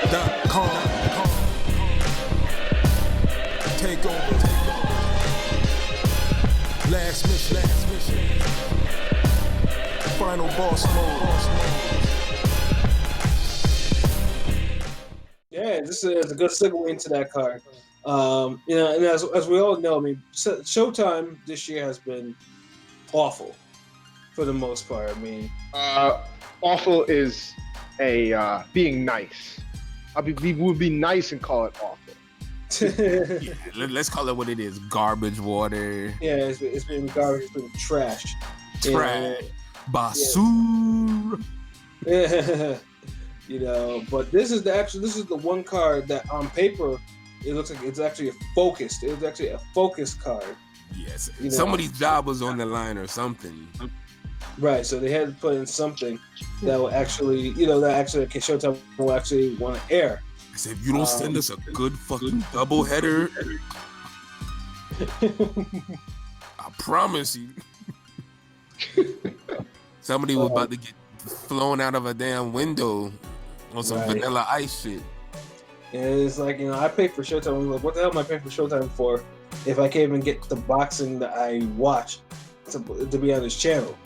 Shutterworth.com. Take over. Last mission. Final boss mode. Yeah, this is a good segue into that card. And as we all know, I mean, Showtime this year has been awful for the most part. I mean, awful is a being nice. We would be nice and call it awful. Yeah, let's call it what it is: garbage water. Yeah, it's been garbage, it's been trash. Basura. Yeah. But this is the one card that on paper it looks like it's actually focused. It was actually a focused card. Yes, somebody's job was on the line or something. Right, so they had to put in something that will actually, Showtime will actually want to air. I said, if you don't send us a good fucking double header, I promise you. Somebody was about to get flown out of a damn window on some Vanilla Ice shit. And it's like, I pay for Showtime. I'm like, what the hell am I paying for Showtime for if I can't even get the boxing that I watch to be on this channel?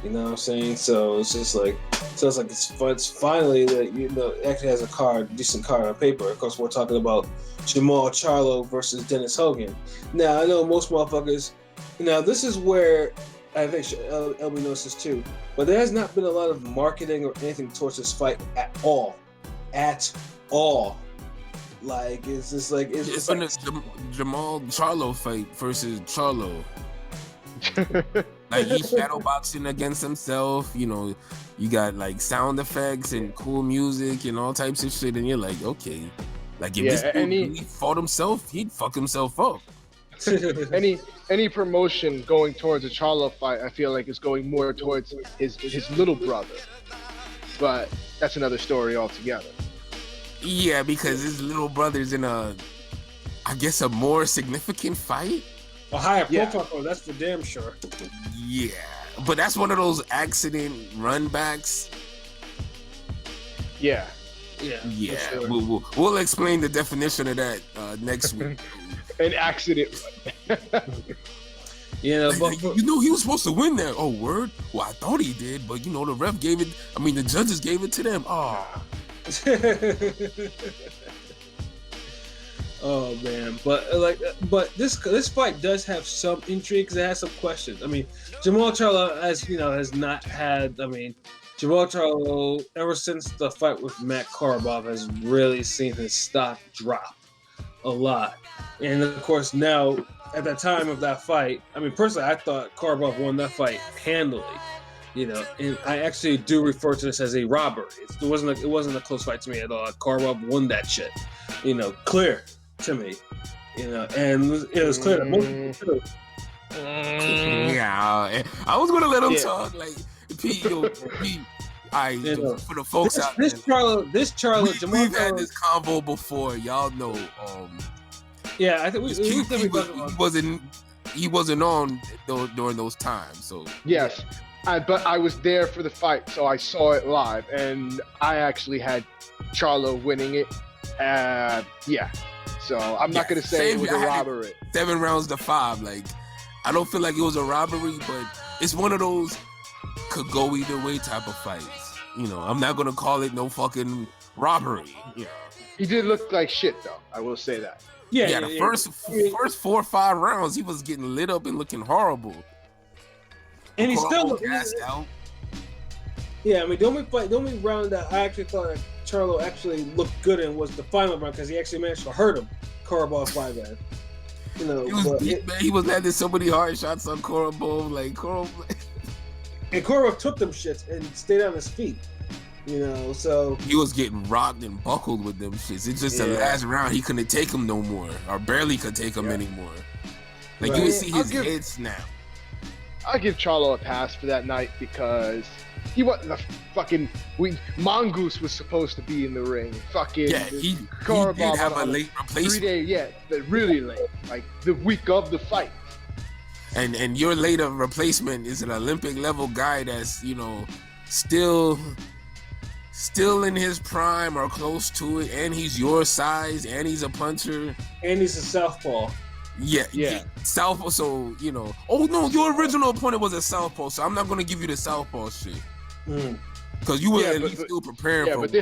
You know what I'm saying? So it's just like, it's finally that it actually has a decent card on paper. Of course, we're talking about Jermall Charlo versus Dennis Hogan. Now I know most motherfuckers. Now this is where I think LB knows this too, but there has not been a lot of marketing or anything towards this fight at all. Like it's just like it's been a Jermall Charlo fight versus Charlo. Like he's shadowboxing against himself, you got like sound effects and cool music and all types of shit, and you're like, okay, like if this dude he fought himself, he'd fuck himself up. any promotion going towards a Charlo fight, I feel like is going more towards his little brother, but that's another story altogether. Yeah, because his little brother's in I guess a more significant fight. A higher profile, that's for damn sure. Yeah, but that's one of those accident run backs. Yeah. Sure. We'll explain the definition of that next week. An accident. But he was supposed to win that. Oh, word? Well, I thought he did, but the ref gave it. I mean, the judges gave it to them. Oh. Oh man, but this fight does have some intrigue because it has some questions. I mean, Jermall Charlo, has not had. I mean, Jermall Charlo ever since the fight with Matt Korobov has really seen his stock drop a lot, and of course now at that time of that fight, I mean personally, I thought Korobov won that fight handily. And I actually do refer to this as a robbery. It wasn't a close fight to me at all. Korobov won that shit. Clear to me. And it was clear that most people too. Yeah, I was gonna let him talk. Like, Pete, for the folks out there. This Charlo, Jermall had this convo before. Y'all know. Yeah, I think he wasn't on during those times. So yes. But I was there for the fight, so I saw it live, and I actually had Charlo winning it. So I'm not gonna say it was a robbery. 7 rounds to 5. Like, I don't feel like it was a robbery, but it's one of those could go either way type of fights. I'm not gonna call it no fucking robbery. He did look like shit, though. I will say that. Yeah. The first 4 or 5 rounds, he was getting lit up and looking horrible. And he still gassed out. Yeah, I mean, the only round that I actually thought that Charlo actually looked good in was the final round because he actually managed to hurt him, Korobov Five-Man. He was landing so many hard shots on Korobov, and Korobov took them shits and stayed on his feet. So he was getting rocked and buckled with them shits. It's just the last round he couldn't take him no more, or barely could take him anymore. Like you would see his head snap. I'll give Charlo a pass for that night because he wasn't a fucking. Mongoose was supposed to be in the ring. Fucking he did have a late replacement. 3 days, but really late, like the week of the fight. And your later replacement is an Olympic level guy that's still in his prime or close to it, and he's your size, and he's a puncher, and he's a southpaw. Yeah. Southpaw. So oh no, your original opponent was a southpaw, so I'm not gonna give you the southpaw shit. Because you were at least still preparing for but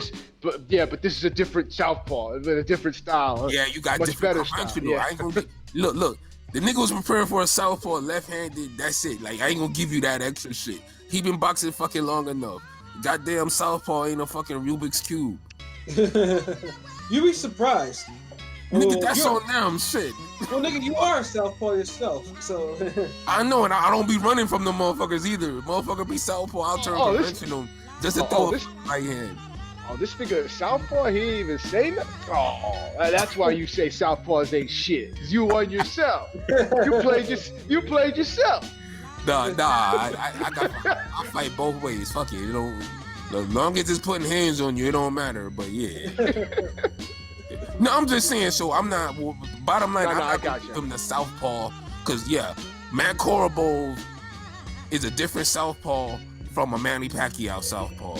this is a different southpaw, a different style. Yeah, you got much different better style. I ain't gonna look. The nigga was preparing for a southpaw, left-handed. That's it. Like I ain't gonna give you that extra shit. He been boxing fucking long enough. Goddamn southpaw ain't a fucking Rubik's cube. You be surprised. Nigga, that's on them shit. Well, nigga, you are a southpaw yourself, so. I know, and I don't be running from the motherfuckers either. Motherfucker be southpaw, I'll turn conventional just to throw it in my hand. Oh, this nigga southpaw, he ain't even say nothing. Oh, that's why you say southpaws ain't shit. 'Cause you won yourself. You played yourself. Nah, I fight both ways. Fuck it, as long as it's putting hands on you, it don't matter. But yeah. No, I'm just saying. So I'm not. Bottom line, I'm not gonna give him the southpaw, because Matt Korobov is a different southpaw from a Manny Pacquiao southpaw.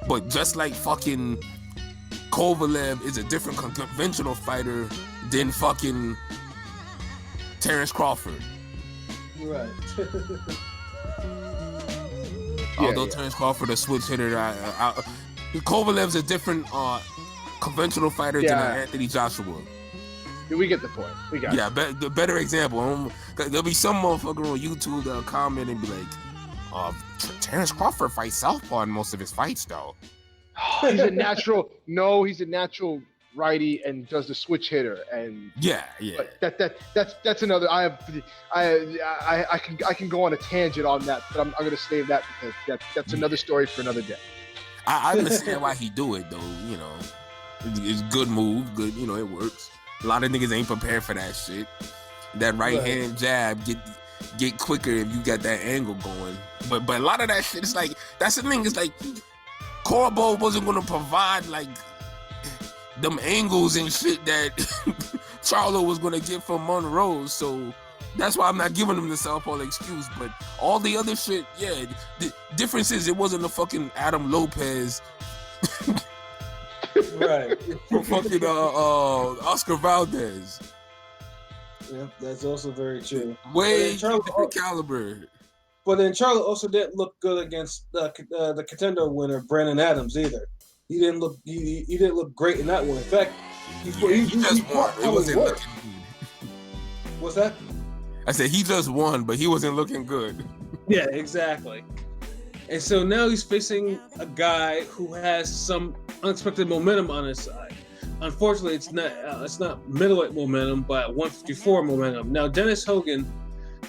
But just like fucking Kovalev is a different conventional fighter than fucking Terrence Crawford. Right. Although Terrence Crawford a switch hitter, Kovalev's a different conventional fighter than Anthony Joshua. We get the point. We got it. The better example. There'll be some motherfucker on YouTube that'll comment and be like, Terrence Crawford fights southpaw in most of his fights, though. He's a natural. No, he's a natural righty and does the switch hitter. And But that's another. I can go on a tangent on that, but I'm gonna save that because that's another story for another day. I understand why he do it though. It's good move. Good. It works. A lot of niggas ain't prepared for that shit. That right hand jab get quicker if you got that angle going. But a lot of that shit is like, that's the thing. It's like Korobov wasn't gonna provide like them angles and shit that Charlo was gonna get from Monroe. So that's why I'm not giving him the southpaw excuse. But all the other shit, the difference is it wasn't a fucking Adam Lopez. Right. Fucking Oscar Valdez. Yep, that's also very true. Way different caliber. But then Charlo also didn't look good against the contender winner Brandon Adams either. He didn't look great in that one. In fact, he just won. It wasn't looking good. What's that? I said he just won, but he wasn't looking good. Yeah, exactly. And so now he's facing a guy who has some unexpected momentum on his side. Unfortunately, it's not middleweight momentum, but 154 momentum. Now, Dennis Hogan,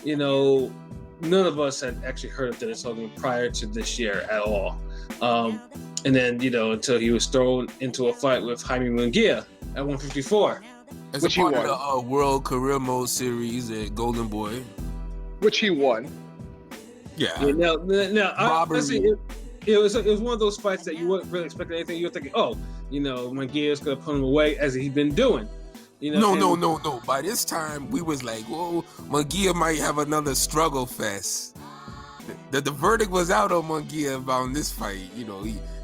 none of us had actually heard of Dennis Hogan prior to this year at all. And then, until he was thrown into a fight with Jaime Munguia at 154. As a part of the World Career Mode series at Golden Boy. Which he won. Yeah. Now it was one of those fights that you weren't really expecting anything. You were thinking, Munguia's gonna put him away as he's been doing. No. By this time, we was like, whoa, Munguia might have another struggle fest. The verdict was out on Munguia about this fight.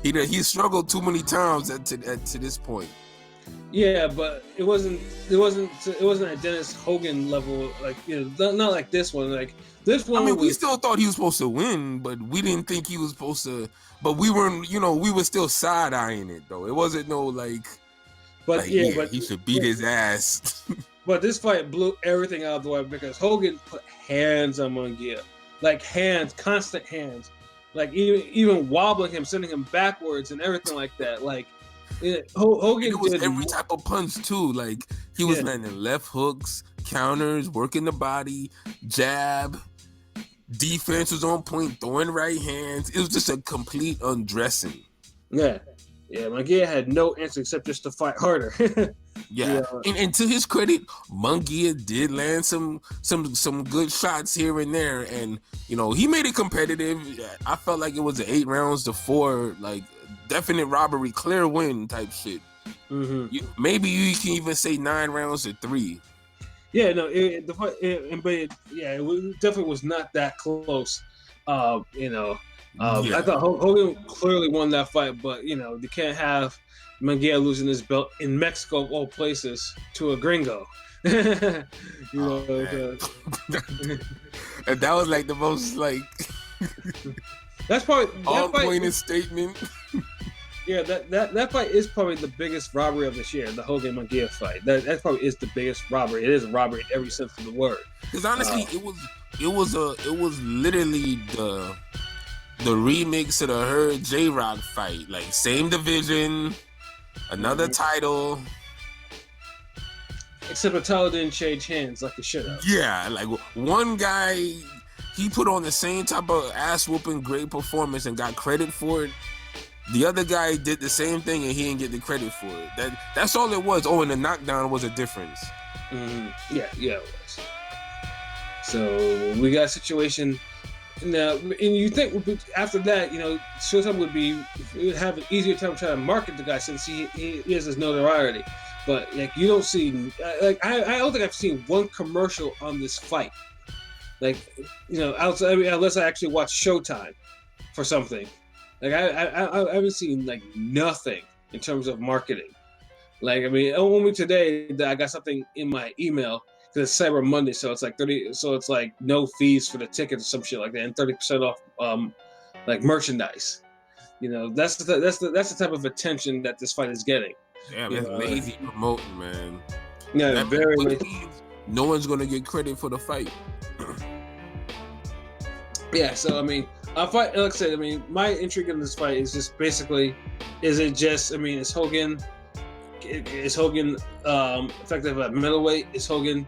He struggled too many times to this point. Yeah, but it wasn't at Dennis Hogan level, not like this one. Like this one, we still thought he was supposed to win, but we didn't think he was supposed to. But we weren't, we were still side eyeing it though. It wasn't no like. But he should beat his ass. But this fight blew everything out of the way because Hogan put hands on Munguia, like hands, constant hands, like even wobbling him, sending him backwards and everything like that. Like Hogan it was every type of punch too. Like he was landing left hooks, counters, working the body, jab. Defense was on point, throwing right hands. It was just a complete undressing. Yeah. Munguia had no answer except just to fight harder. And to his credit, Munguia did land some good shots here and there, and he made it competitive. I felt like it was an 8 rounds to 4, like definite robbery, clear win type shit. Mm-hmm. Maybe you can even say 9 rounds to 3. Yeah, no, it definitely was not that close. I thought Hogan clearly won that fight, but you can't have Munguia losing his belt in Mexico of all places to a gringo. And that was like the most like that's probably on point statement. Yeah, that fight is probably the biggest robbery of this year, the Hogan Munguia fight. That probably is the biggest robbery. It is a robbery in every sense of the word. Because honestly, it was literally the remix of the Herd J-Rock fight. Like same division, another title. Except the title didn't change hands like it should have. Yeah, like one guy, he put on the same type of ass whooping great performance and got credit for it. The other guy did the same thing and he didn't get the credit for it. That's all it was. Oh, and the knockdown was a difference. Mm-hmm. Yeah, it was. So we got a situation now, and you think after that, Showtime would have an easier time trying to market the guy since he has his notoriety. But like you don't see, like I don't think I've seen one commercial on this fight. Like outside, unless I actually watch Showtime for something. Like I haven't seen like nothing in terms of marketing. Like only today that I got something in my email because it's Cyber Monday, so it's like 30. So it's like no fees for the ticket or some shit like that, and 30% off like merchandise. That's the type of attention that this fight is getting. Yeah, that's lazy promoting, man. Yeah, that very lazy. No one's gonna get credit for the fight. Yeah, so like I said, my intrigue in this fight is just basically, is Hogan effective at middleweight? Is Hogan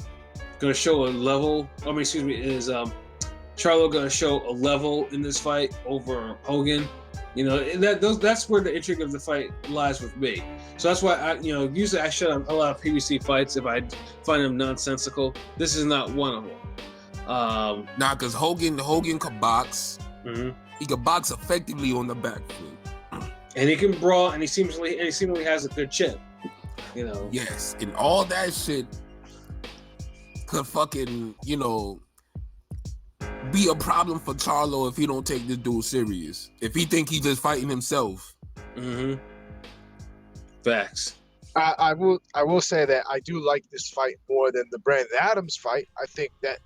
going to show a level? Is Charlo going to show a level in this fight over Hogan? That's where the intrigue of the fight lies with me. So that's why usually I shut up a lot of PBC fights if I find them nonsensical. This is not one of them. Because Hogan could box. Mm-hmm. He could box effectively on the back foot. And he can brawl, and he seemingly has a good chin. Yes, and all that shit could fucking, be a problem for Charlo if he don't take this dude serious. If he think he's just fighting himself. Mm-hmm. Facts. I will say that I do like this fight more than the Brandon Adams fight. I think that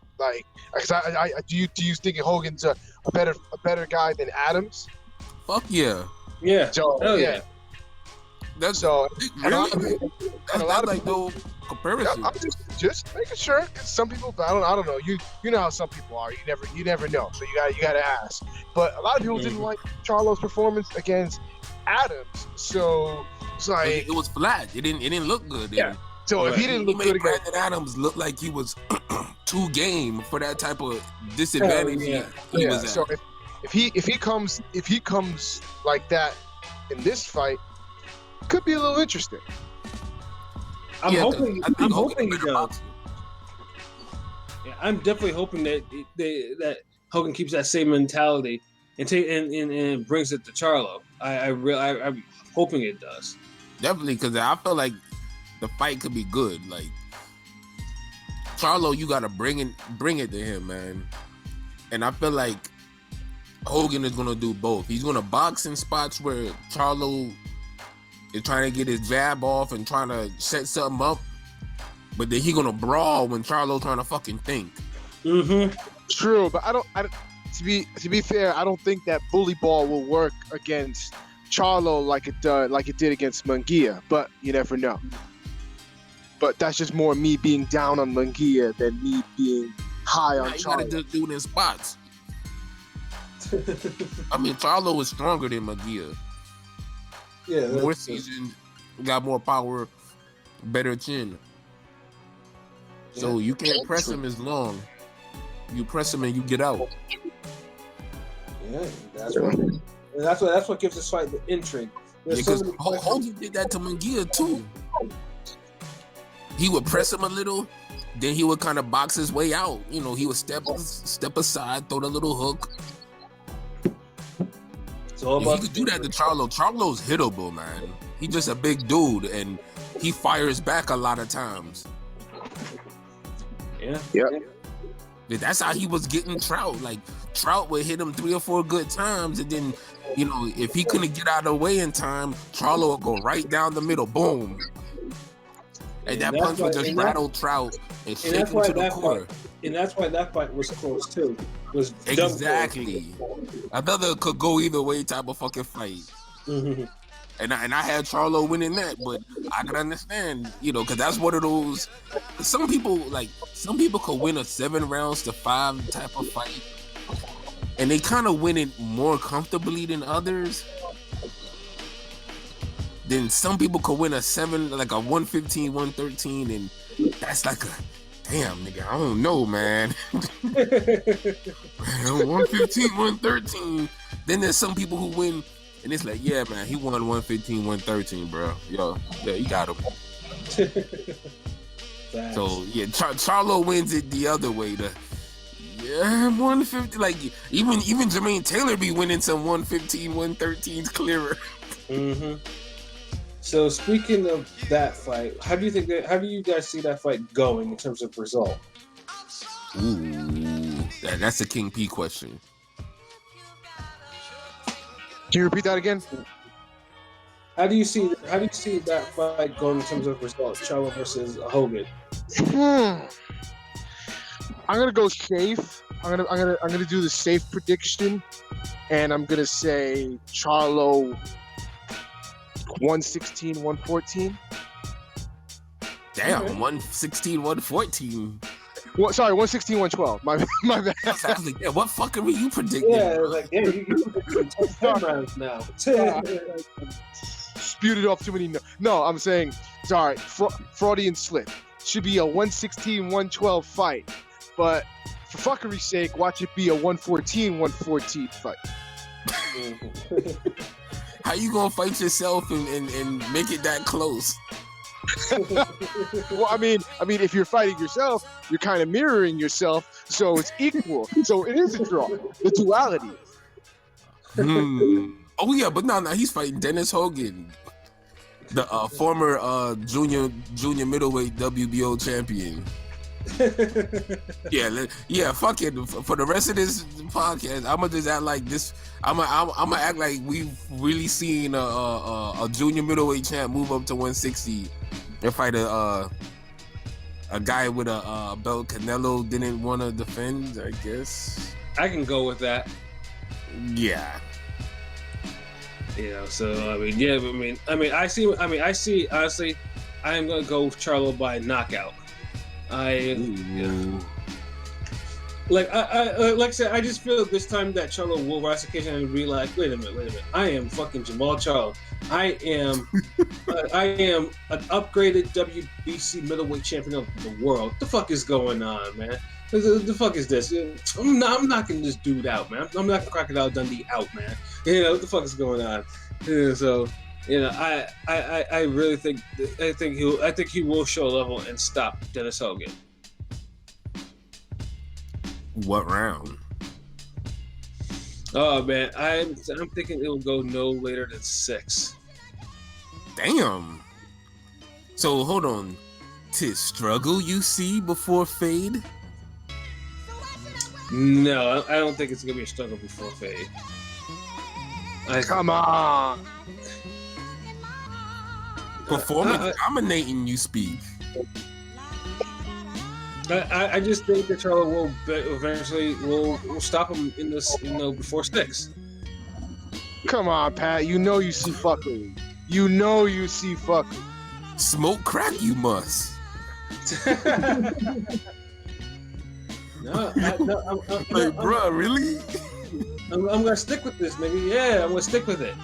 do you think Hogan's a better guy than Adams? Fuck yeah. Yeah. So yeah. That's so really and a lot of like no comparison. I'm just making sure. Cause some people, I don't know. You know how some people are. You never know. So you gotta ask. But a lot of people didn't like Charlo's performance against Adams. So it's like it was flat. It didn't look good. Yeah. So if he didn't look good against Brandon Adams, look like he was too game for that type of disadvantage. He was at. So if he comes like that in this fight, could be a little interesting. I'm hoping he does. Yeah, I'm definitely hoping that Hogan keeps that same mentality and brings it to Charlo. I'm hoping it does. Definitely, because I feel like the fight could be good. Like Charlo, you gotta bring it to him, man. And I feel like Hogan is gonna do both. He's gonna box in spots where Charlo is trying to get his jab off and trying to set something up, but then he gonna brawl when Charlo's trying to fucking think. Mm-hmm. True, but I don't. To be fair, I don't think that bully ball will work against Charlo like it did against Munguia. But you never know. But that's just more me being down on Munguia than me being high on Charlo. You gotta just do it in spots. Charlo is stronger than Munguia. Yeah, more seasoned, got more power, better chin. So you can't press him as long. You press him and you get out. Yeah, that's what gives this fight the intrigue. Because Hogan did that to Munguia too. He would press him a little, then he would kind of box his way out. He would step aside, throw the little hook. He could do that to Charlo. Charlo's hittable, man. He's just a big dude, and he fires back a lot of times. Yeah. Yeah. That's how he was getting Trout. Like Trout would hit him 3 or 4 good times, and then, you know, if he couldn't get out of the way in time, Charlo would go right down the middle, boom. And that punch would just rattle Trout and shake him to the core. And that's why that fight was close too. Was exactly. Another could go either way type of fucking fight. Mm-hmm. And I had Charlo winning that, but I can understand, you know, because that's one of those. Some people could win a 7 rounds to 5 type of fight, and they kind of win it more comfortably than others. Then some people could win a 7, like a 115, 113, and that's like a damn nigga. I don't know, man. 115, 113. Then there's some people who win. And it's like, yeah, man, he won 115, 113, bro. Yo, yeah, he got him. So, yeah, Charlo wins it the other way. 150, like, even Jermaine Taylor be winning some 115, 113s clearer. Mm-hmm. So, speaking of that fight, how do you guys see that fight going in terms of result? Ooh, that's a King P question. Can you repeat that again? How do you see that fight going in terms of results? Charlo versus Hogan. I'm gonna go safe. I'm gonna do the safe prediction, and I'm gonna say Charlo 116, 114. Damn, 116, 114. Well, sorry, 116, 112. My bad. I was like, yeah, what fucking were you predicting? Yeah, like, yeah, you predicting 10 rounds now. Spewed it off too many. No, I'm saying, sorry, Freudian slip. Should be a 116, 112 fight. But for fuckery's sake, watch it be a 114, 114 fight. How you gonna fight yourself and make it that close? Well, I mean, if you're fighting yourself, you're kind of mirroring yourself, so it's equal. So it is a draw. The duality. Oh yeah, but no, he's fighting Dennis Hogan, the former junior middleweight WBO champion. yeah. Fuck it. For the rest of this podcast, I'ma just act like this. I'ma act like we've really seen a junior middleweight champ move up to 160 and fight a guy with a belt Canelo didn't want to defend. I guess I can go with that. Yeah. You know, so I mean, I see. Honestly, I am gonna go with Charlo by knockout. Like I said, I just feel this time that Charlo will rise to the occasion and be like, wait a minute, I am fucking Jermall Charlo. I am an upgraded WBC middleweight champion of the world. What the fuck is going on, man? The fuck is this? I'm knocking this dude out, man. I'm knocking Crocodile Dundee out, man. You know what the fuck is going on? So, you know, I really think he will show level and stop Dennis Hogan. What round? Oh man, I'm thinking it will go no later than 6. Damn. So hold on. To struggle you see before fade? No, I don't think it's gonna be a struggle before fade. Come on. Performance dominating, you speak. I just think that Charlo will eventually will stop him in this, before 6. Come on, Pat. You know you see fucking. You know you see fucking. Smoke crack, you must. No, bro, really? I'm gonna stick with this, nigga. Yeah, I'm gonna stick with it.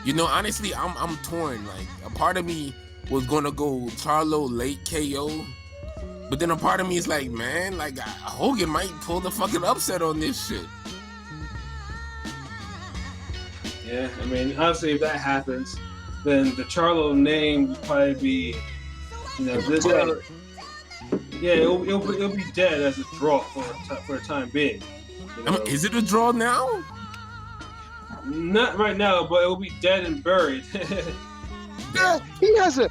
You know, honestly, I'm torn. Like, a part of me was gonna go Charlo late KO, but then a part of me is like, man, like Hogan might pull the fucking upset on this shit. Yeah, I mean, honestly, if that happens, then the Charlo name would probably be, it'll be dead as a draw for the time being. I mean, is it a draw now? Not right now, but it'll be dead and buried. Yeah, he has a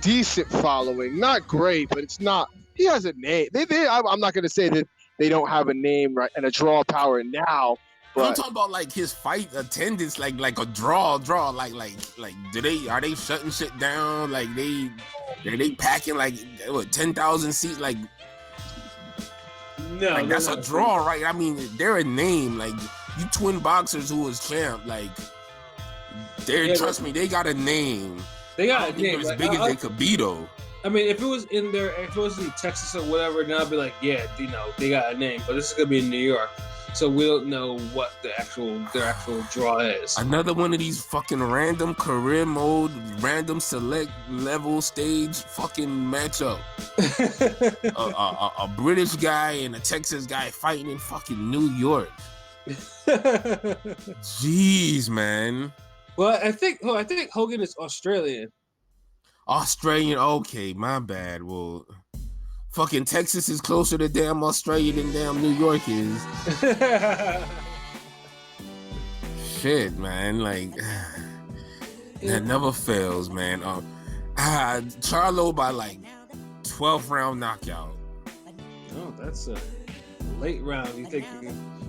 decent following. Not great, but it's not. He has a name. I'm not gonna say that they don't have a name right and a draw power now. I'm But talking about like his fight attendance, like a draw, are they shutting shit down? Like are they packing like what 10,000 seats? Like No, like that's a draw, right? I mean, they're a name. Like you twin boxers who was champ, like trust me, they got a name. They got a name. They're as big as they could be though. I mean, if it was in Texas or whatever, then I'd be like, yeah, they got a name. But this is gonna be in New York, so we don't know what their actual draw is. Another one of these fucking random career mode, random select level stage fucking matchup. a British guy and a Texas guy fighting in fucking New York. Jeez, man. Well, I think Hogan is Australian. Australian, okay, my bad. Well, fucking Texas is closer to damn Australia than damn New York is. Shit, man, like that never fails, man. Charlo by like 12th round knockout. Oh, that's a late round. You think?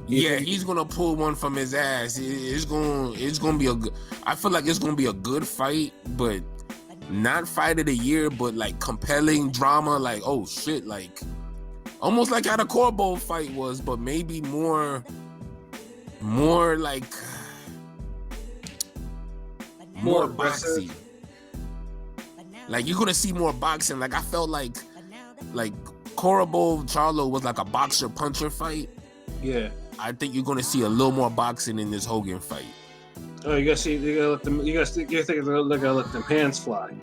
Yeah, he's gonna pull one from his ass. It's gonna be a good. I feel like it's gonna be a good fight, but not fight of the year, but like compelling drama. Like, oh shit, like almost like how the Corbo fight was, but maybe more like more boxing. Like you're gonna see more boxing. Like I felt like Corbo Charlo was like a boxer puncher fight. Yeah. I think you're gonna see a little more boxing in this Hogan fight. Oh, you're thinking they're gonna let them hands fly.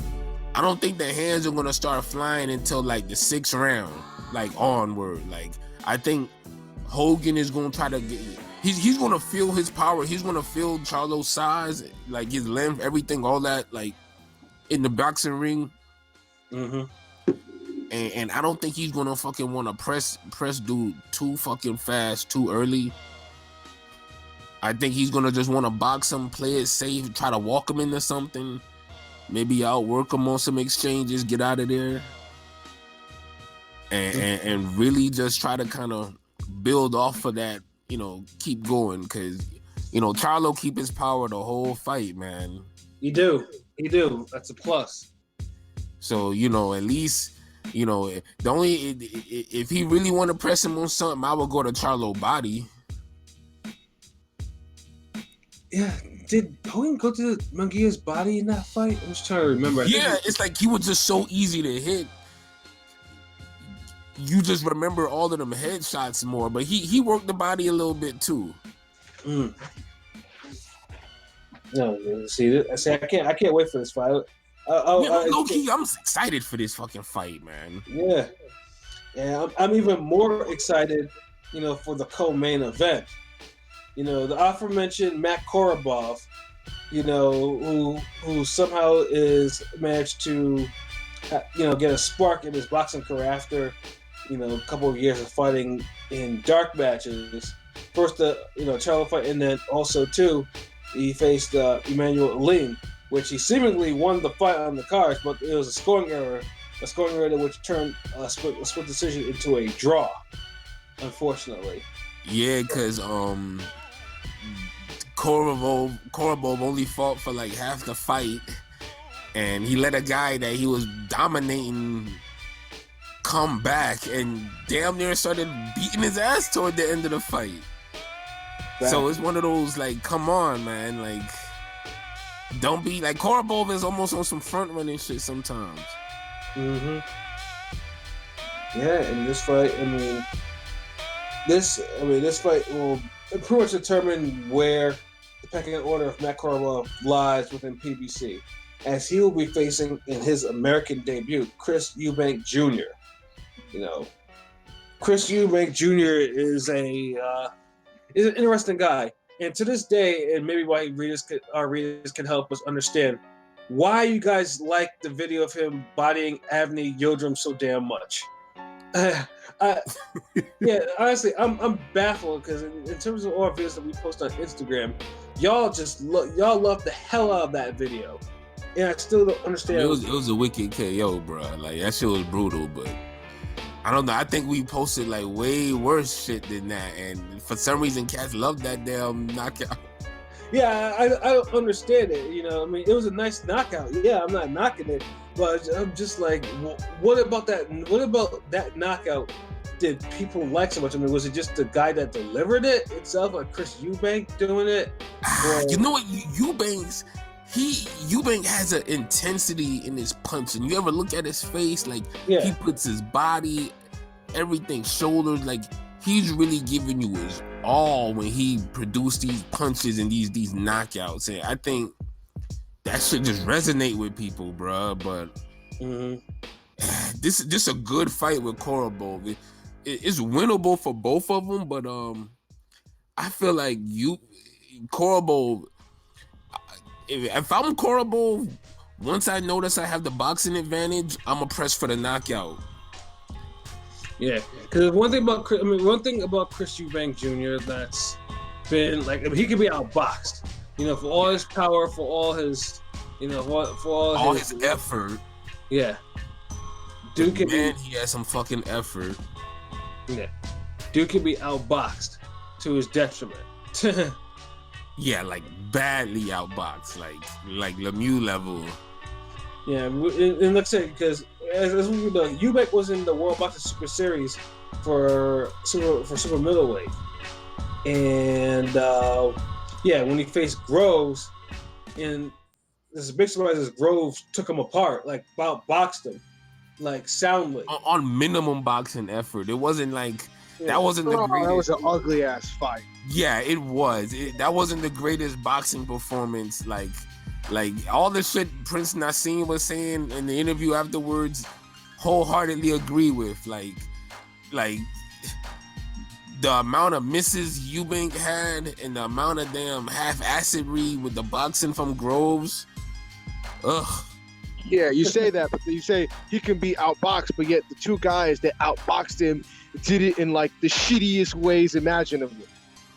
I don't think the hands are gonna start flying until like the 6th round, like onward. Like I think Hogan is gonna try to get. He's gonna feel his power. He's gonna feel Charlo's size, like his length, everything, all that, like in the boxing ring. Mm-hmm. And I don't think he's gonna fucking want to press dude too fucking fast, too early. I think he's gonna just want to box him, play it safe, try to walk him into something, maybe outwork him on some exchanges, get out of there, and really just try to kind of build off of that, keep going, because Charlo keep his power the whole fight, man. He do. That's a plus. So at least. The only if he really want to press him on something, I would go to Charlo body. Yeah, did Hogan go to Munguia's body in that fight? I'm just trying to remember. Yeah, it's like he was just so easy to hit. You just remember all of them headshots more, but he worked the body a little bit too. No, see, I can't wait for this fight. Low-key, I'm excited for this fucking fight, man. Yeah, I'm even more excited, for the co-main event. The aforementioned Matt Korobov, who somehow is managed to, get a spark in his boxing career after, a couple of years of fighting in dark matches. First, Charlo fight, and then also too, he faced Emmanuel Aline, which he seemingly won the fight on the cards, but it was a scoring error which turned a split decision into a draw, unfortunately. Yeah, because Korobov only fought for like half the fight, and he let a guy that he was dominating come back and damn near started beating his ass toward the end of the fight. Right. So it's one of those, like, come on, man, like, don't be like Korobov is almost on some front running shit sometimes. Mm-hmm. Yeah, and this fight, this fight will pretty much determine where the pecking order of Matt Korobov lies within PBC, as he will be facing in his American debut Chris Eubank Jr. Chris Eubank Jr. is an interesting guy. And to this day, and maybe why our readers can help us understand why you guys like the video of him bodying Avni Yildirim so damn much. Yeah, honestly, I'm baffled because in terms of all videos that we post on Instagram, y'all love the hell out of that video, and I still don't understand. It was a wicked KO, bro. Like that shit was brutal, but I don't know. I think we posted like way worse shit than that, and for some reason, cats love that damn knockout. Yeah, I don't understand it. You know, I mean, it was a nice knockout. Yeah, I'm not knocking it, but I'm just like, what about that? What about that knockout? Did people like so much? I mean, was it just the guy that delivered it itself, like Chris Eubank doing it? You know what, Eubanks? Eubank has an intensity in his punch, and you ever look at his face? Like he puts his body, everything, shoulders, like he's really giving you his all when he produced these punches and these knockouts. And I think that should just resonate with people, bruh. But this is just a good fight with Korobov. It's winnable for both of them, but I feel like Korobov. If I'm Korobov, once I notice I have the boxing advantage, I'm gonna press for the knockout. Yeah, because one thing about Chris Eubank Jr. that's been like, I mean, he could be outboxed, you know, for all his power, for all his, you know, for all his effort. Yeah, dude can he has some fucking effort. Yeah, dude can be outboxed to his detriment. Yeah, like badly outboxed, like Lemieux level. Yeah, and let's say because as we know, Eubank was in the World Boxing Super Series for super middleweight, and when he faced Groves, and this is a big surprise is Groves took him apart, like boxed him, like soundly on minimum boxing effort. It wasn't like that wasn't the greatest. That was an ugly ass fight. Yeah, it was. That wasn't the greatest boxing performance. Like all the shit Prince Nassim was saying in the interview afterwards, wholeheartedly agree with. Like the amount of misses Eubank had and the amount of damn half-assedry with the boxing from Groves. Ugh. Yeah, you say that, but you say he can be outboxed, but yet the two guys that outboxed him did it in like the shittiest ways imaginable.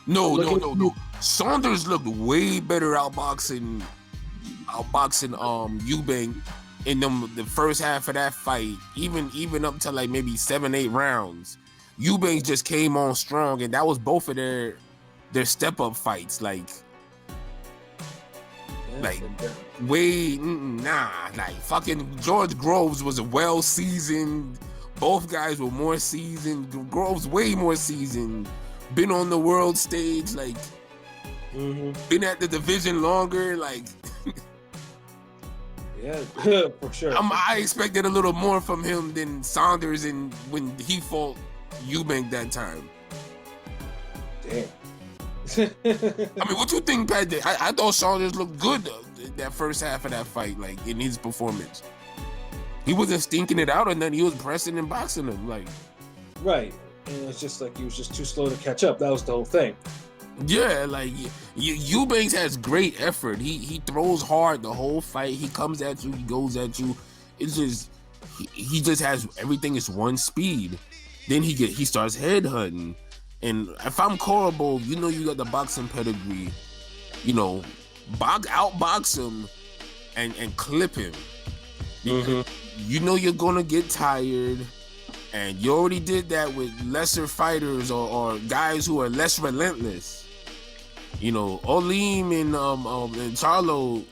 No. Saunders looked way better outboxing Eubank in the first half of that fight, even up to like maybe 7-8 rounds. Eubank just came on strong, and that was both of their step up fights. Like fucking George Groves was well seasoned. Both guys were more seasoned. Groves way more seasoned. Been on the world stage, like been at the division longer, like. Yeah, for sure. I expected a little more from him than Saunders and when he fought Eubank that time. Damn. I mean, what you think, Pat? I thought Saunders looked good that first half of that fight, like in his performance. He wasn't stinking it out or nothing. He was pressing and boxing him, like. Right, and it's just like he was just too slow to catch up. That was the whole thing. Yeah, like Eubanks has great effort. He throws hard the whole fight. He comes at you. He goes at you. It's just he just has everything is one speed. Then he starts headhunting. And if I'm Korobov, you know you got the boxing pedigree. You know, outbox him and clip him. You know you're gonna get tired. And you already did that with lesser fighters or guys who are less relentless. You know, Olim and Charlo,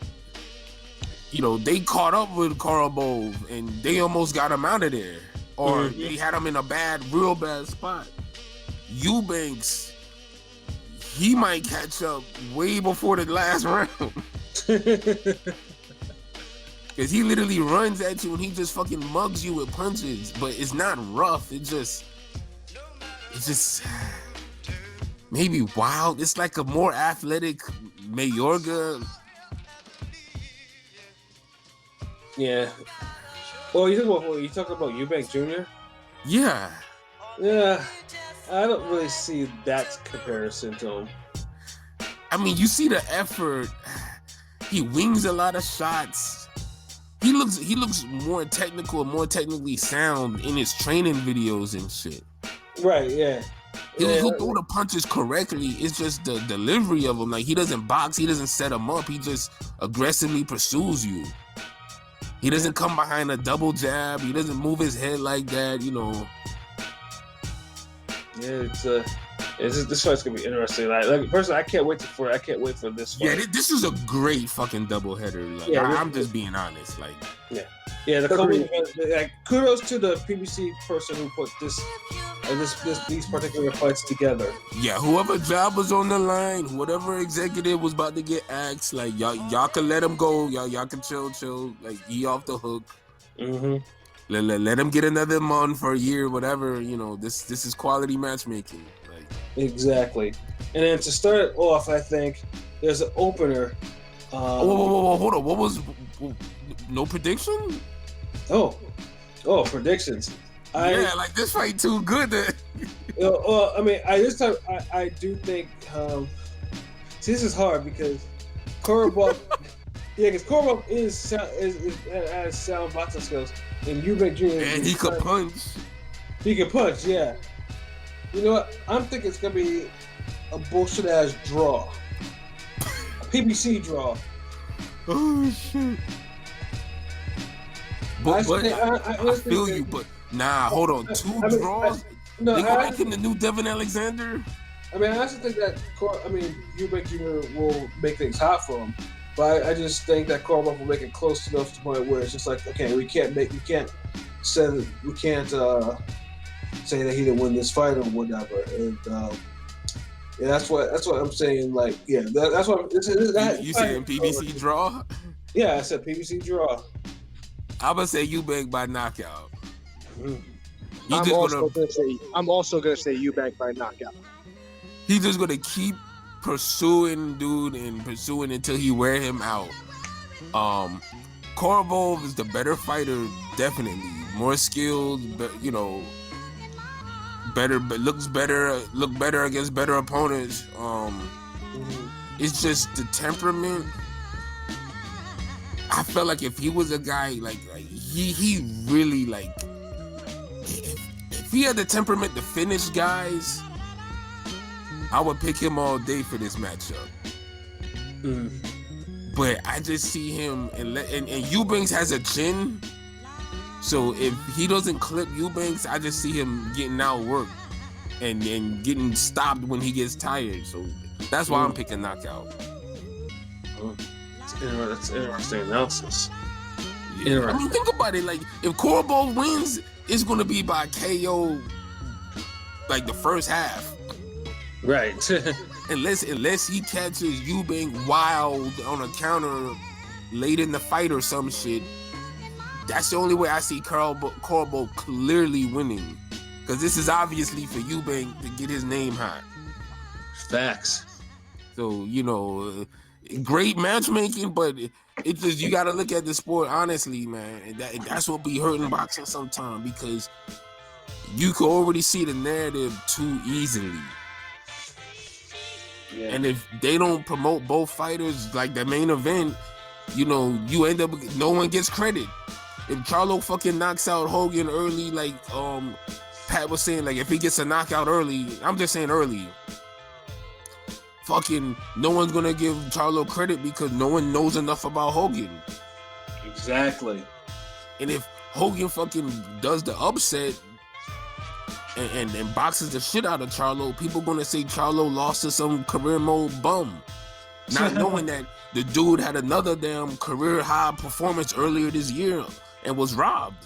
you know, they caught up with Korobov and they almost got him out of there. Or they had him in a real bad spot. Eubanks, he might catch up way before the last round. Because he literally runs at you and he just fucking mugs you with punches. But it's not rough. It's just maybe wild. It's like a more athletic Mayorga. Yeah. Well, you talking about Eubank Jr.? Yeah. Yeah. I don't really see that comparison to him. I mean, you see the effort. He wings a lot of shots. He looks more technical, more technically sound in his training videos and shit. Right, yeah. He'll throw the punches correctly. It's just the delivery of them. Like, he doesn't box. He doesn't set them up. He just aggressively pursues you. He doesn't come behind a double jab. He doesn't move his head like that, you know. Yeah, this fight's gonna be interesting. Like personally, I can't wait for this fight. Yeah, this is a great fucking doubleheader. Like, I'm just being honest. Like, yeah, the co-main event. Like, kudos to the PBC person who put these particular fights together. Yeah, whoever job was on the line, whatever executive was about to get axed, like y'all can let him go. Y'all can chill. Like, he off the hook. Mm-hmm. Let him get another month or a year, whatever. You know, this is quality matchmaking. Like, exactly. And then to start it off, I think there's an opener. whoa, hold on. What was no prediction? Oh, predictions. Like this fight too good. I mean, I do think. See, this is hard because Korobov. Because Korobov has sound boxing skills, and Eubank Jr. And he could punch. He can punch, yeah. You know what? I'm thinking it's gonna be a bullshit ass draw, a PBC draw. Oh shit! But I feel you, but nah, hold on. Two draws? They go back in the new Devin Alexander? I mean, I also think that Eubank Jr. will make things hot for him, but I just think that Korobov will make it close enough to the point where it's just like, okay, we can't say that he didn't win this fight or whatever, and yeah, that's what I'm saying. Like, yeah, that's what you saying PBC draw? Yeah, I said PBC draw. I'm gonna say Eubank by knockout. I'm also gonna say Eubank by knockout. He's just gonna keep pursuing dude and pursuing until he wear him out. Korobov is the better fighter, definitely. More skilled, but you know, better, but look better against better opponents. It's just the temperament. I felt like if he was a guy like he really like if he had the temperament to finish guys, I would pick him all day for this matchup. But I just see him and Eubanks has a chin, so if he doesn't clip Eubanks, I just see him getting outworked and getting stopped when he gets tired. So that's why I'm picking knockout. That's interesting analysis. Yeah. I mean, think about it. Like, if Korobov wins, it's going to be by KO, like the first half. Right. unless he catches Eubank wild on a counter late in the fight or some shit. That's the only way I see Korobov clearly winning. Because this is obviously for Eubank to get his name hot. Facts. So, you know, great matchmaking, but it just, you got to look at the sport honestly, man. And that's what be hurting boxing sometimes, because you can already see the narrative too easily. Yeah. And if they don't promote both fighters like the main event, you know, you end up, no one gets credit. If Charlo fucking knocks out Hogan early, like Pat was saying, like if he gets a knockout early, I'm just saying early, fucking no one's gonna give Charlo credit because no one knows enough about Hogan. Exactly. And if Hogan fucking does the upset and boxes the shit out of Charlo, people gonna say Charlo lost to some career mode bum, not knowing that the dude had another damn career high performance earlier this year and was robbed.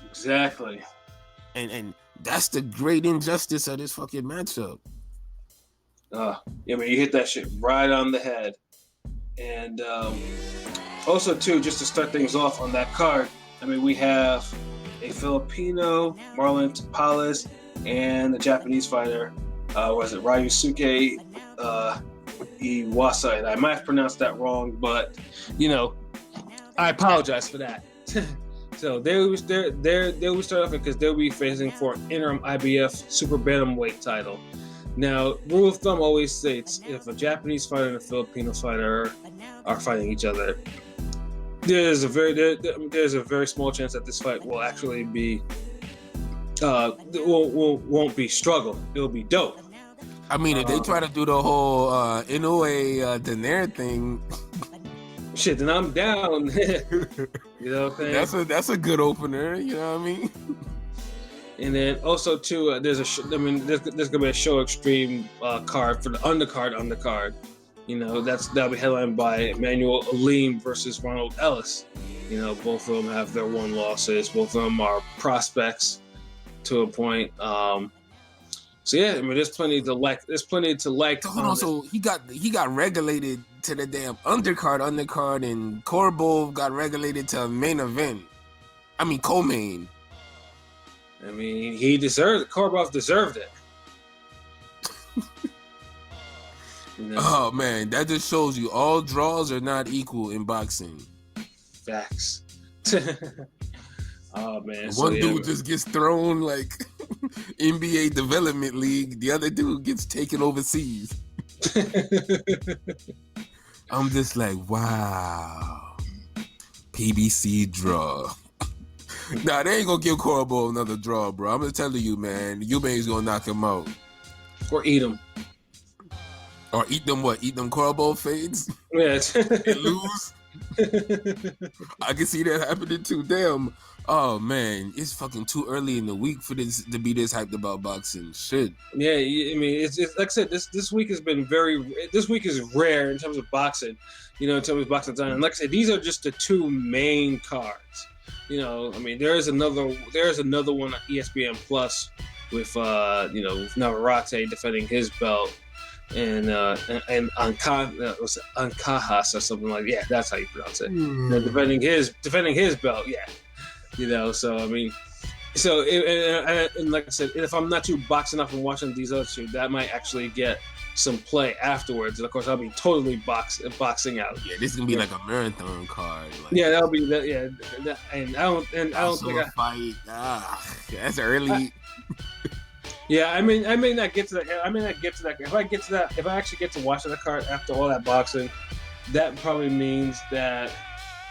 Exactly. And that's the great injustice of this fucking matchup. Yeah, I mean, you hit that shit right on the head. And also, too, just to start things off on that card, I mean, we have a Filipino, Marlon Tapales, and a Japanese fighter, Ryusuke Iwasa. And I might have pronounced that wrong, but, you know, I apologize for that. So they will start off because they'll be facing for an interim IBF super bantamweight title. Now, rule of thumb always states if a Japanese fighter and a Filipino fighter are fighting each other, there's a very small chance that this fight will actually be won't be struggle. It'll be dope. I mean, if they try to do the whole Inoue Daenerys thing, shit, then I'm down. You know what I'm saying? That's a good opener. You know what I mean? And then also too, there's gonna be a Show Extreme card for the undercard. You know, that'll be headlined by Emmanuel Aleem versus Ronald Ellis. You know, both of them have their 1 losses. Both of them are prospects to a point. So yeah, I mean, there's plenty to like. Hold on, so he got regulated to the damn undercard, and Korobov got regulated to main event. I mean, co-main. I mean, he deserved it. Korobov deserved it. You know? Oh man, that just shows you all draws are not equal in boxing. Facts. Oh man, One dude just gets thrown like NBA Development League. The other dude gets taken overseas. I'm just like, wow. PBC draw. Nah, they ain't gonna give Korobov another draw, bro. I'm just telling you, man. Eubanks gonna knock him out. Or eat him. Or eat them what? Eat them Korobov fades? Yes. And lose? I can see that happening too. Damn. Oh man, it's fucking too early in the week for this to be this hyped about boxing. Shit. Yeah, I mean, it's like I said, this week has been this week is rare in terms of boxing, you know, in terms of boxing time. And like I said, these are just the 2 main cards. You know, I mean, there's another one on ESPN Plus with Navarrete defending his belt and Ancajas or something like that. Yeah, that's how you pronounce it. Defending his belt, yeah. You know, so I mean, and like I said, if I'm not too boxing up and watching these other 2, that might actually get some play afterwards. And of course, I'll be totally boxing out. Yeah, this is gonna be like a marathon card. Like, yeah, that'll be that. Yeah, and I don't think fight. That's early. Yeah, I may not get to that. If I actually get to watching the card after all that boxing, that probably means that,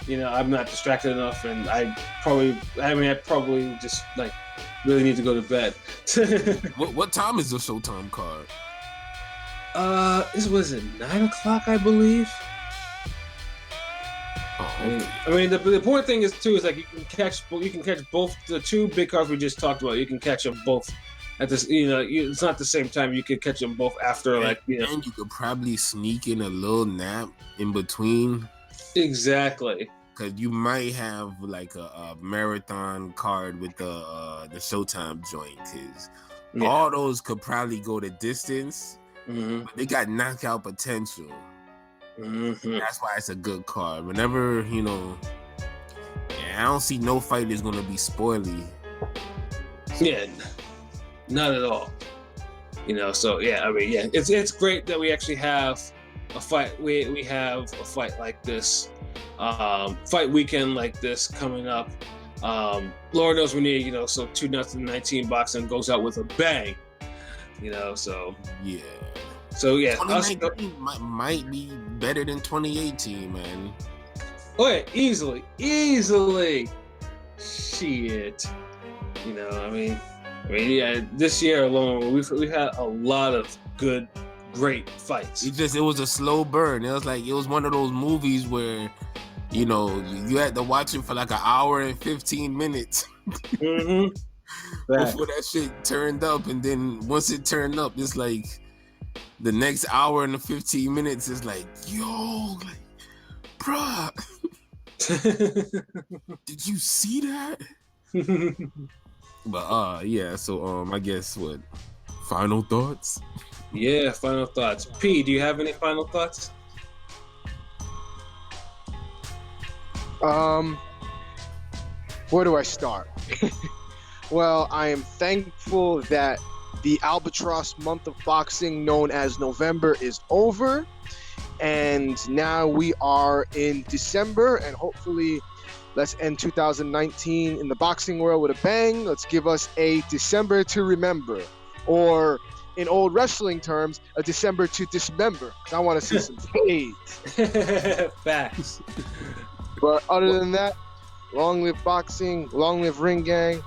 you know, I'm not distracted enough, and I probably just like really need to go to bed. What time is the Showtime card? This was it 9:00, I believe. Oh, okay. I mean, the important thing is like you can catch both the 2 big cards we just talked about. You can catch them both at this. You know, it's not the same time. You could catch them both after, and you could probably sneak in a little nap in between. Exactly. Because you might have like a marathon card with the Showtime joint. Because all those could probably go the distance. Mm-hmm. But they got knockout potential. Mm-hmm. That's why it's a good card. Whenever, you know, I don't see no fight is going to be spoily. Yeah, not at all. You know, so yeah, I mean, yeah, it's great that we actually have a fight. We have a fight like this, fight weekend like this coming up. Lord knows we need, you know, so 2019 boxing goes out with a bang. You know, so yeah. So yeah, 2019 might be better than 2018, man. Oh yeah, easily. Shit. You know, I mean, yeah. This year alone, we've had a lot of great fights. It was a slow burn. It was one of those movies where, you know, you had to watch it for like an hour and 15 minutes. Mm-hmm. Before that shit turned up, and then once it turned up, it's like the next hour and the 15 minutes is like, yo, like, bruh, did you see that? But yeah, so I guess what? Final thoughts? Yeah, final thoughts. P, do you have any final thoughts? Where do I start? Well, I am thankful that the albatross month of boxing, known as November, is over. And now we are in December, and hopefully let's end 2019 in the boxing world with a bang. Let's give us a December to remember, or in old wrestling terms, a December to dismember. I want to see some fades. Facts. But other than that, long live boxing, long live Ring Gang.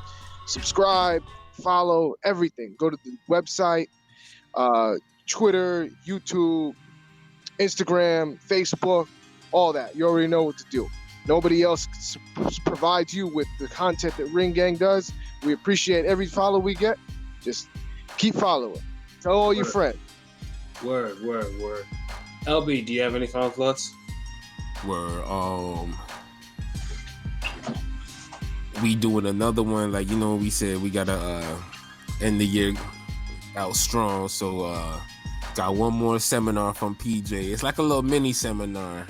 Subscribe, follow, everything. Go to the website, Twitter, YouTube, Instagram, Facebook, all that. You already know what to do. Nobody else provides you with the content that Ring Gang does. We appreciate every follow we get. Just keep following. Tell all your friends. Word. LB, do you have any final thoughts? We doing another one, like, you know, we said we gotta end the year out strong, so got one more seminar from PJ. It's like a little mini seminar.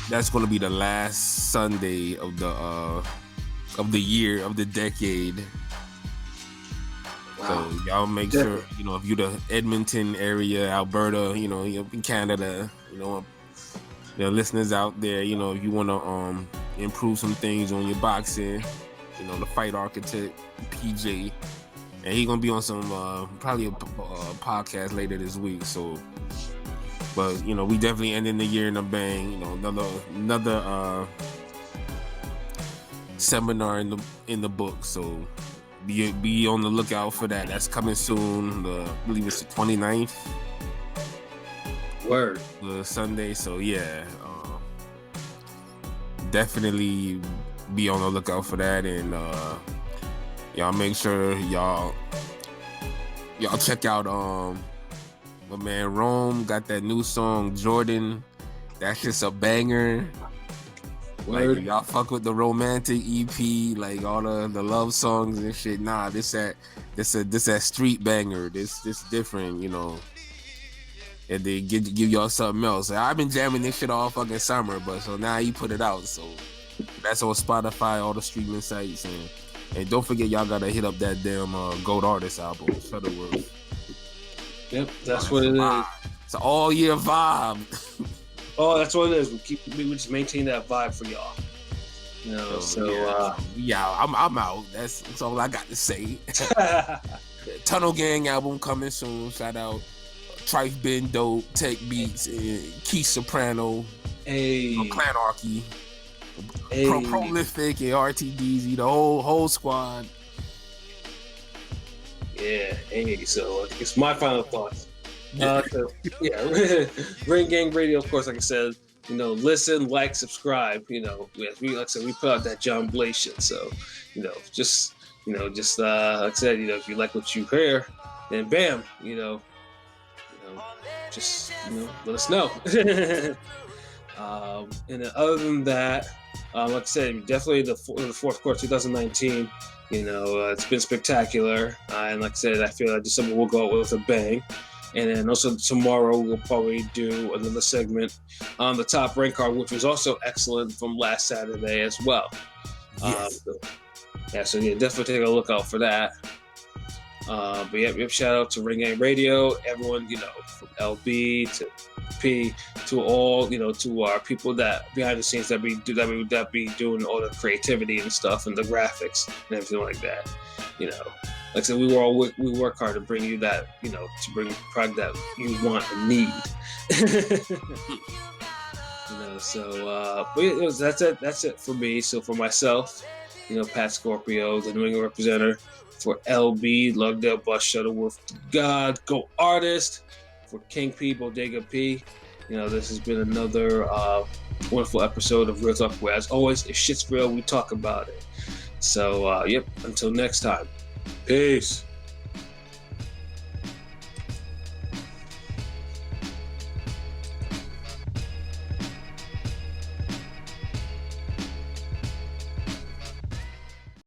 That's gonna be the last Sunday of the year, of the decade. Wow. So y'all make sure, you know, if you're the Edmonton area, Alberta, you know, in Canada, you know, the listeners out there, you know, if you want to improve some things on your boxing, you know, the Fight Architect, PJ, and he gonna be on some probably a podcast later this week. So, but you know, we definitely ending the year in a bang. You know, another seminar in the book. So be on the lookout for that. That's coming soon. I believe it's the 29th. Word. The Sunday. So yeah, definitely be on the lookout for that, and y'all make sure y'all check out my man Rome got that new song Jordan. That's just a banger. Word. Like, if y'all fuck with the romantic EP, like all the love songs and shit. Nah, this that street banger. This different, you know. And they give y'all something else. I've been jamming this shit all fucking summer, but so now you put it out. So that's on Spotify, all the streaming sites, and don't forget y'all gotta hit up that damn Gold Artist album, Shutterworth. Yep, that's what it is. It's an all year vibe. Oh, that's what it is. We just maintain that vibe for y'all. You know, yeah, I'm out. That's all I got to say. Tunnel Gang album coming soon. Shout out Trife Been Dope, Tech Beats, and Keith Soprano, Clanarchy, Prolific, and RTDZ, the whole squad. Yeah, so it's my final thoughts. Ring Gang Radio, of course, like I said, you know, listen, like, subscribe. You know, like I said, we put out that John Blaze shit. So, you know, just like I said, you know, if you like what you hear, then bam, you know, just let us know. And then other than that, like I said, definitely the fourth quarter 2019. You know, it's been spectacular, and like I said, I feel like December will go out with a bang. And then also tomorrow we'll probably do another segment on the top rank card, which was also excellent from last Saturday as well. Yes. So definitely take a look out for that. But yeah, shout out to Ring Gang Radio, everyone, you know, from LB to P to all, you know, to our people that behind the scenes that be doing all the creativity and stuff and the graphics and everything like that. You know, like I said, we work hard to bring you that, you know, to bring the product that you want and need. You know, so but that's it for me. So for myself, you know, Patscorpio, the New England representative. For LB, Lugdale Bus, Shutterworth da Gawd, Go Artist. For King P, Bodega P. You know, this has been another wonderful episode of Real Talk, where, as always, if shit's real, we talk about it. So, until next time, peace.